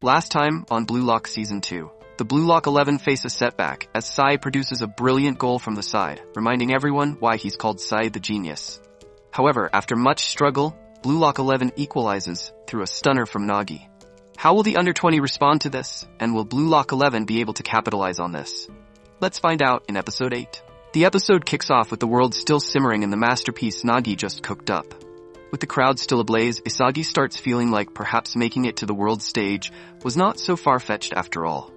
Last time on Blue Lock Season 2, the Blue Lock 11 face a setback as Sai produces a brilliant goal from the side, reminding everyone why he's called Sai the Genius. However, after much struggle, Blue Lock 11 equalizes through a stunner from Nagi. How will the Under-20 respond to this, and will Blue Lock 11 be able to capitalize on this? Let's find out in Episode 8. The episode kicks off with the world still simmering in the masterpiece Nagi just cooked up. With the crowd still ablaze, Isagi starts feeling like perhaps making it to the world stage was not so far-fetched after all.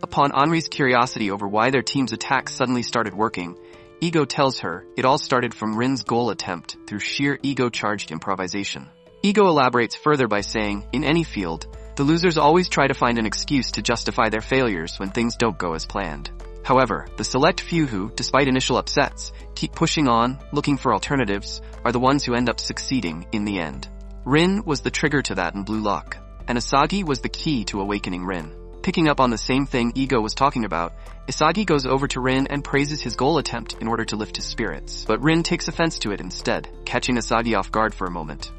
Upon Henri's curiosity over why their team's attack suddenly started working, Ego tells her it all started from Rin's goal attempt through sheer ego-charged improvisation. Ego elaborates further by saying, in any field, the losers always try to find an excuse to justify their failures when things don't go as planned. However, the select few who, despite initial upsets, keep pushing on, looking for alternatives, are the ones who end up succeeding in the end. Rin was the trigger to that in Blue Lock, and Isagi was the key to awakening Rin. Picking up on the same thing Ego was talking about, Isagi goes over to Rin and praises his goal attempt in order to lift his spirits. But Rin takes offense to it instead, catching Isagi off guard for a moment.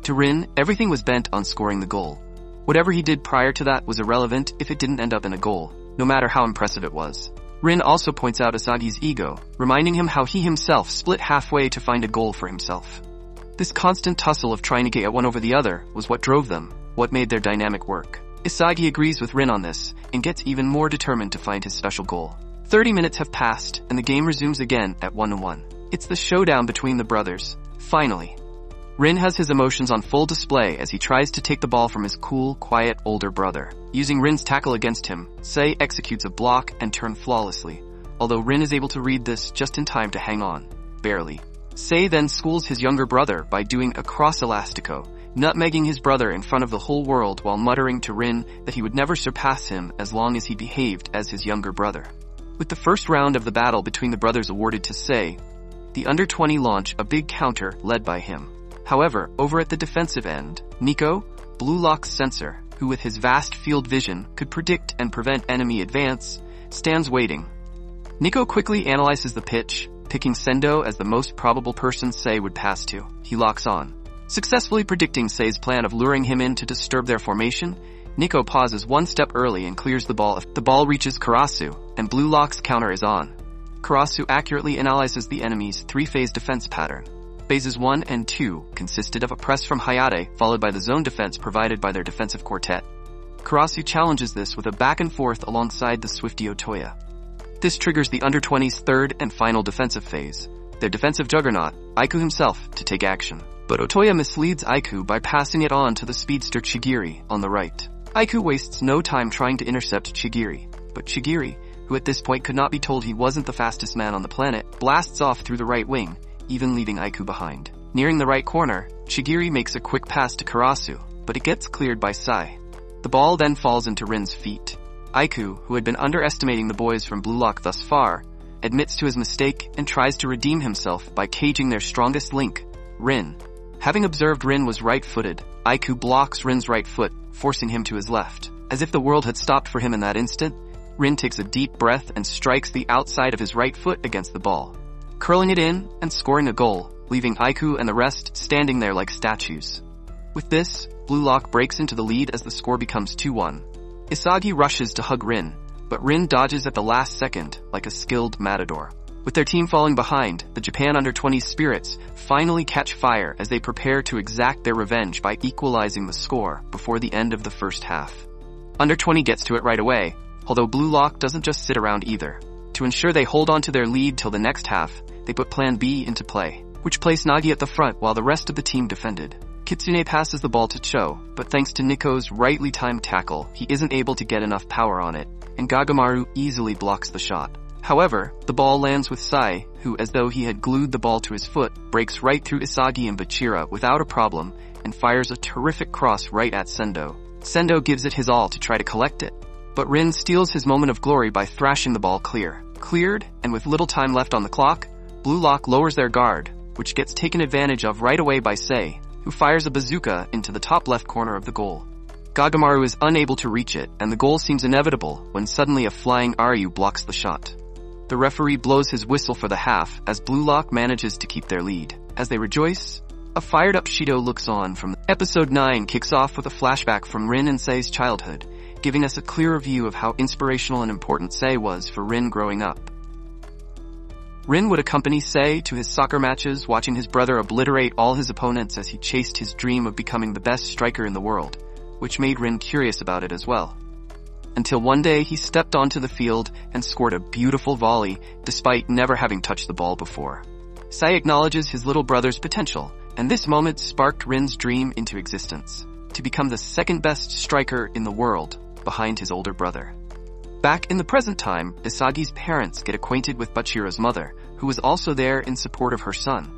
To Rin, everything was bent on scoring the goal. Whatever he did prior to that was irrelevant if it didn't end up in a goal, no matter how impressive it was. Rin also points out Isagi's ego, reminding him how he himself split halfway to find a goal for himself. This constant tussle of trying to get one over the other was what drove them, what made their dynamic work. Isagi agrees with Rin on this, and gets even more determined to find his special goal. 30 minutes have passed, and the game resumes again at 1-1. It's the showdown between the brothers, finally. Rin has his emotions on full display as he tries to take the ball from his cool, quiet older brother. Using Rin's tackle against him, Sei executes a block and turn flawlessly, although Rin is able to read this just in time to hang on. Barely. Sei then schools his younger brother by doing a cross elastico, nutmegging his brother in front of the whole world while muttering to Rin that he would never surpass him as long as he behaved as his younger brother. With the first round of the battle between the brothers awarded to Sei, the Under-20 launch a big counter led by him. However, over at the defensive end, Nico, Blue Lock's sensor, who with his vast field vision could predict and prevent enemy advance, stands waiting. Nico quickly analyzes the pitch, picking Sendo as the most probable person Sei would pass to. He locks on. Successfully predicting Sei's plan of luring him in to disturb their formation, Nico pauses one step early and clears the ball. The ball reaches Karasu, and Blue Lock's counter is on. Karasu accurately analyzes the enemy's three-phase defense pattern. Phases 1 and 2 consisted of a press from Hayate followed by the zone defense provided by their defensive quartet. Karasu challenges this with a back and forth alongside the swifty Otoya. This triggers the Under-20's third and final defensive phase, their defensive juggernaut, Aiku himself, to take action. But Otoya misleads Aiku by passing it on to the speedster Chigiri on the right. Aiku wastes no time trying to intercept Chigiri, but Chigiri, who at this point could not be told he wasn't the fastest man on the planet, blasts off through the right wing, even leaving Aiku behind. Nearing the right corner, Chigiri makes a quick pass to Karasu, but it gets cleared by Sai. The ball then falls into Rin's feet. Aiku, who had been underestimating the boys from Blue Lock thus far, admits to his mistake and tries to redeem himself by caging their strongest link, Rin. Having observed Rin was right-footed, Aiku blocks Rin's right foot, forcing him to his left. As if the world had stopped for him in that instant, Rin takes a deep breath and strikes the outside of his right foot against the ball, curling it in and scoring a goal, leaving Aiku and the rest standing there like statues. With this, Blue Lock breaks into the lead as the score becomes 2-1. Isagi rushes to hug Rin, but Rin dodges at the last second like a skilled matador. With their team falling behind, the Japan Under-20 spirits finally catch fire as they prepare to exact their revenge by equalizing the score before the end of the first half. Under-20 gets to it right away, although Blue Lock doesn't just sit around either. To ensure they hold on to their lead till the next half, they put Plan B into play, which placed Nagi at the front while the rest of the team defended. Kitsune passes the ball to Cho, but thanks to Nico's rightly timed tackle, he isn't able to get enough power on it, and Gagamaru easily blocks the shot. However, the ball lands with Sai, who, as though he had glued the ball to his foot, breaks right through Isagi and Bachira without a problem, and fires a terrific cross right at Sendo. Sendo gives it his all to try to collect it, but Rin steals his moment of glory by thrashing the ball clear. Cleared, and with little time left on the clock, Blue Lock lowers their guard, which gets taken advantage of right away by Sei, who fires a bazooka into the top left corner of the goal. Gagamaru is unable to reach it, and the goal seems inevitable when suddenly a flying Ryu blocks the shot. The referee blows his whistle for the half as Blue Lock manages to keep their lead. As they rejoice, a fired-up Shido looks on from Episode 9 kicks off with a flashback from Rin and Sei's childhood, giving us a clearer view of how inspirational and important Sei was for Rin growing up. Rin would accompany Sei to his soccer matches, watching his brother obliterate all his opponents as he chased his dream of becoming the best striker in the world, which made Rin curious about it as well. Until one day he stepped onto the field and scored a beautiful volley despite never having touched the ball before. Sei acknowledges his little brother's potential, and this moment sparked Rin's dream into existence, to become the second best striker in the world, behind his older brother. Back in the present time, Isagi's parents get acquainted with Bachiro's mother, who was also there in support of her son.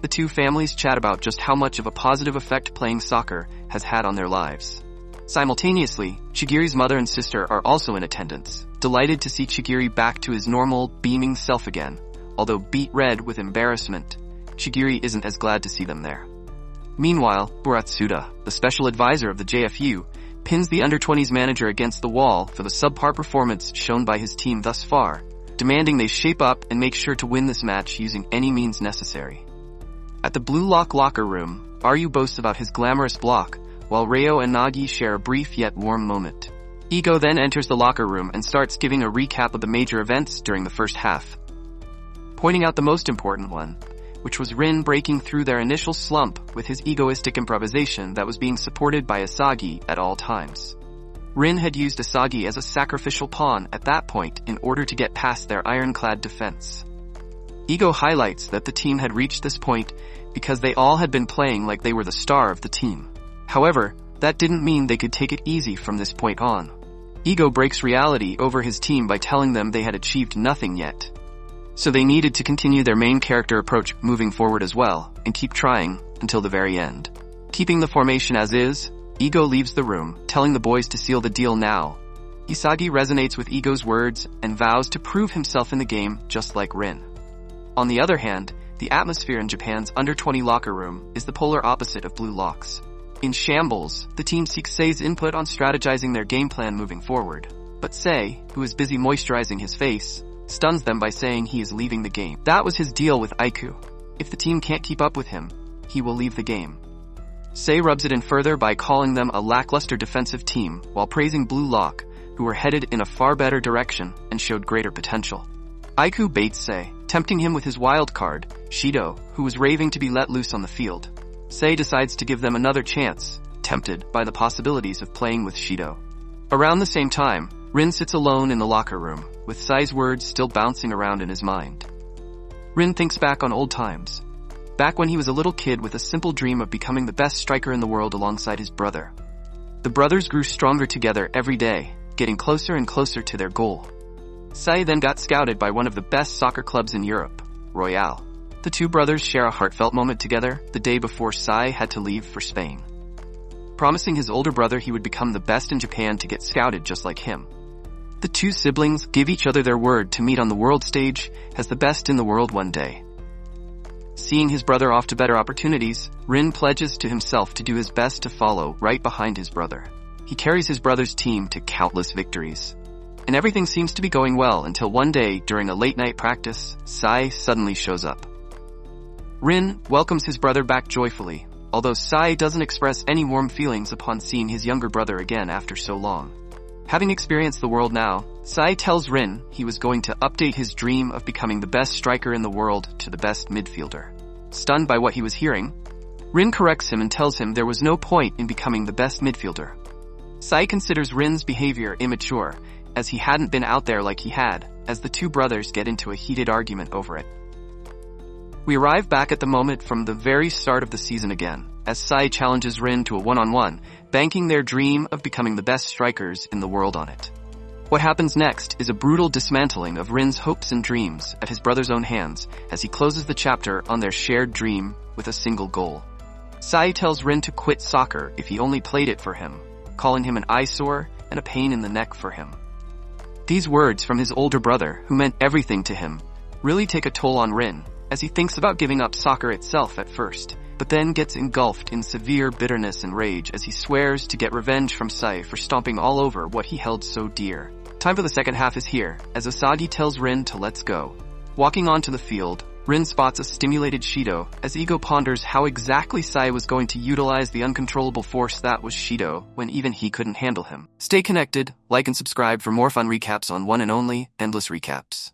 The two families chat about just how much of a positive effect playing soccer has had on their lives. Simultaneously, Chigiri's mother and sister are also in attendance, delighted to see Chigiri back to his normal, beaming self again. Although beet red with embarrassment, Chigiri isn't as glad to see them there. Meanwhile, Buratsuda, the special advisor of the JFU, pins the under-20s manager against the wall for the subpar performance shown by his team thus far, demanding they shape up and make sure to win this match using any means necessary. At the Blue Lock locker room, Ryu boasts about his glamorous block, while Reo and Nagi share a brief yet warm moment. Ego then enters the locker room and starts giving a recap of the major events during the first half, pointing out the most important one, which was Rin breaking through their initial slump with his egoistic improvisation that was being supported by Isagi at all times. Rin had used Isagi as a sacrificial pawn at that point in order to get past their ironclad defense. Ego highlights that the team had reached this point because they all had been playing like they were the star of the team. However, that didn't mean they could take it easy from this point on. Ego breaks reality over his team by telling them they had achieved nothing yet. So they needed to continue their main character approach moving forward as well, and keep trying until the very end. Keeping the formation as is, Ego leaves the room, telling the boys to seal the deal now. Isagi resonates with Ego's words and vows to prove himself in the game just like Rin. On the other hand, the atmosphere in Japan's under-20 locker room is the polar opposite of Blue Lock's. In shambles, the team seeks Sei's input on strategizing their game plan moving forward. But Sei, who is busy moisturizing his face, stuns them by saying he is leaving the game. That was his deal with Aiku. If the team can't keep up with him, he will leave the game. Sei rubs it in further by calling them a lackluster defensive team while praising Blue Lock, who were headed in a far better direction and showed greater potential. Aiku baits Sei, tempting him with his wild card, Shido, who was raving to be let loose on the field. Sei decides to give them another chance, tempted by the possibilities of playing with Shido. Around the same time, Rin sits alone in the locker room, with Sei's words still bouncing around in his mind. Rin thinks back on old times. Back when he was a little kid with a simple dream of becoming the best striker in the world alongside his brother. The brothers grew stronger together every day, getting closer and closer to their goal. Sei then got scouted by one of the best soccer clubs in Europe, Royale. The two brothers share a heartfelt moment together the day before Sei had to leave for Spain, promising his older brother he would become the best in Japan to get scouted just like him. The two siblings give each other their word to meet on the world stage as the best in the world one day. Seeing his brother off to better opportunities, Rin pledges to himself to do his best to follow right behind his brother. He carries his brother's team to countless victories. And everything seems to be going well until one day during a late-night practice, Sei suddenly shows up. Rin welcomes his brother back joyfully, although Sei doesn't express any warm feelings upon seeing his younger brother again after so long. Having experienced the world now, Sei tells Rin he was going to update his dream of becoming the best striker in the world to the best midfielder. Stunned by what he was hearing, Rin corrects him and tells him there was no point in becoming the best midfielder. Sei considers Rin's behavior immature, as he hadn't been out there like he had, as the two brothers get into a heated argument over it. We arrive back at the moment from the very start of the season again, as Sei challenges Rin to a one-on-one, banking their dream of becoming the best strikers in the world on it. What happens next is a brutal dismantling of Rin's hopes and dreams at his brother's own hands as he closes the chapter on their shared dream with a single goal. Sei tells Rin to quit soccer if he only played it for him, calling him an eyesore and a pain in the neck for him. These words from his older brother, who meant everything to him, really take a toll on Rin, as he thinks about giving up soccer itself at first, but then gets engulfed in severe bitterness and rage as he swears to get revenge from Sei for stomping all over what he held so dear. Time for the second half is here, as Asagi tells Rin to let's go. Walking onto the field, Rin spots a stimulated Shido as Ego ponders how exactly Sai was going to utilize the uncontrollable force that was Shido when even he couldn't handle him. Stay connected, like and subscribe for more fun recaps on one and only Endless Recaps.